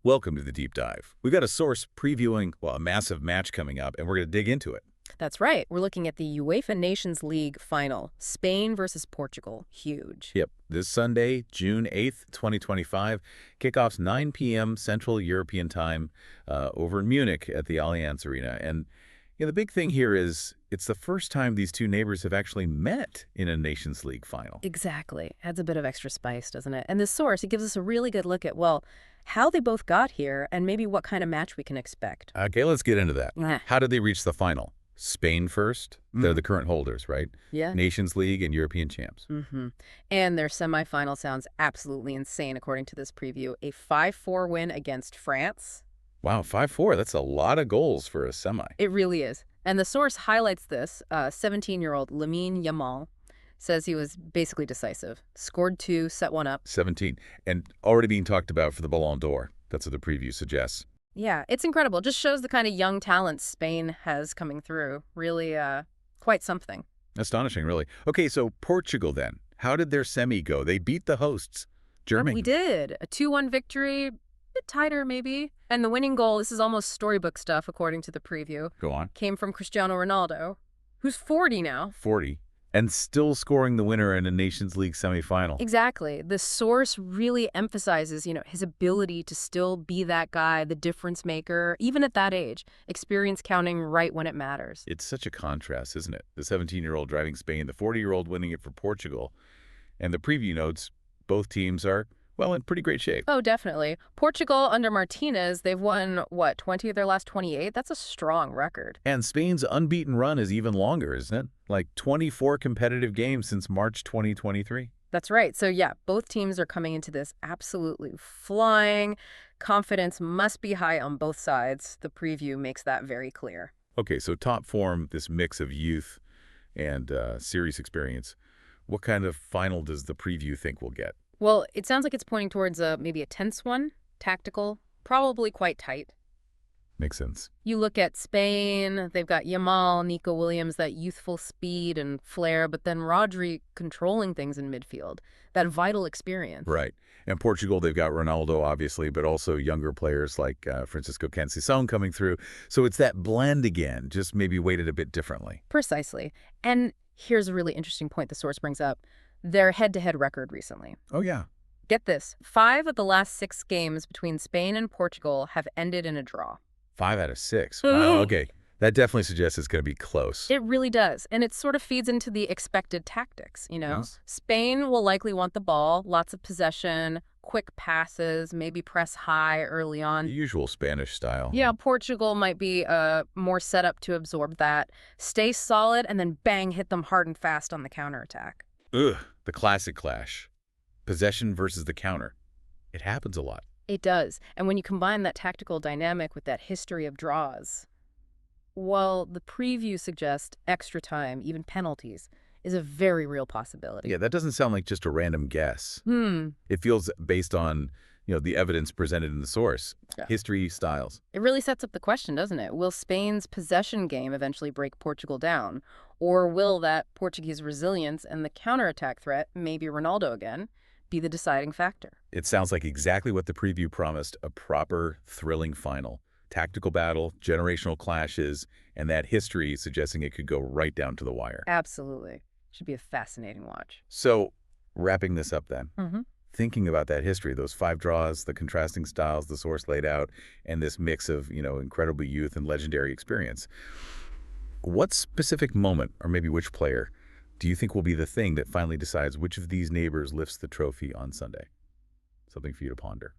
Welcome to the deep dive. We've got a source previewing, well, a massive match coming up, and we're going to dig into it. That's right. We're looking at the UEFA Nations League final, Spain versus Portugal. Huge. Yep. This Sunday, June 8th, 2025, kickoffs 9 p.m. Central European Time over in Munich at the AllianzArena. And the big thing here is it's the first time these two neighbors have actually met in a Nations League final. Exactly. Adds a bit of extra spice, doesn't it? And this source, it gives us a really good look at, well, how they both got here and maybe what kind of match we can expect. Okay, let's get into that. How did they reach the final? Spain first. They're the current holders, right? Yeah. Nations League and European champs. And their semifinal sounds absolutely insane, according to this preview. A 5-4 win against France. Wow, 5-4. That's a lot of goals for a semi. It really is. And the source highlights this. 17-year-old LamineYamal says he was basically decisive. Scored 2, set 1 up. 17. And already being talked about for the ballondor. That's what the preview suggests. Yeah, it's incredible. Just shows the kind of young talent Spain has coming through. Really quite something. Astonishing, really. Okay, so Portugal then. How did their semi go? They beat the hosts, Germany. We did. A 2-1 victory. A bit tighter, maybe. And the winning goal, this is almost storybook stuff, according to the preview. Go on. Came from Cristiano Ronaldo, who's 40 now. 40. And still scoring the winner in a Nations League semifinal. Exactly. The source really emphasizes, his ability to still be that guy, the difference maker, even at that age. Experience counting right when it matters. It's such a contrast, isn't it? The 17-year-old driving Spain, the 40-year-old winning it for Portugal. And the preview notes, both teams are, well, in pretty great shape. Oh, definitely. Portugal, under Martínez, they've won, 20 of their last 28? That's a strong record. And Spain's unbeaten run is even longer, isn't it? Like 24 competitive games since March 2023. That's right. So, yeah, both teams are coming into this absolutely flying. Confidence must be high on both sides. The preview makes that very clear. Okay, so top form, this mix of youth and series experience. What kind of final does the preview think we'll get? Well, it sounds like it's pointing towards maybe a tense one, tactical, probably quite tight. Makes sense. You look at Spain, they've got Yamal, Nico Williams, that youthful speed and flair, but then Rodri controlling things in midfield, that vital experience. Right. And Portugal, they've got Ronaldo, obviously, but also younger players like Francisco Conceição coming through. So it's that blend again, just maybe weighted a bit differently. Precisely. And here's a really interesting point the source brings up. Their head-to-head record recently. Oh, yeah. Get this. 5 of the last 6 games between Spain and Portugal have ended in a draw. 5 out of 6. Wow, okay. That definitely suggests it's going to be close. It really does. And it sort of feeds into the expected tactics, Yes. Spain will likely want the ball, lots of possession, quick passes, maybe press high early on. The usual Spanish style. Yeah, Portugal might be more set up to absorb that, stay solid, and then bang, hit them hard and fast on the counterattack. Ugh, the classic clash. Possession versus the counter. It happens a lot. It does. And when you combine that tactical dynamic with that history of draws, well, the preview suggests extra time, even penalties, is a very real possibility. Yeah, that doesn't sound like just a random guess. It feels based on, the evidence presented in the source. Yeah. History, styles. It really sets up the question, doesn't it? Will Spain's possession game eventually break Portugal down? Or will that Portuguese resilience and the counterattack threat, maybe Ronaldo again, be the deciding factor? It sounds like exactly what the preview promised, a proper, thrilling final. Tactical battle, generational clashes, and that history suggesting it could go right down to the wire. Absolutely. Should be a fascinating watch. So, wrapping this up then, Thinking about that history, those 5 draws, the contrasting styles the source laid out, and this mix of, incredible youth and legendary experience, what specific moment, or maybe which player, do you think will be the thing that finally decides which of these neighbors lifts the trophy on Sunday? Something for you to ponder.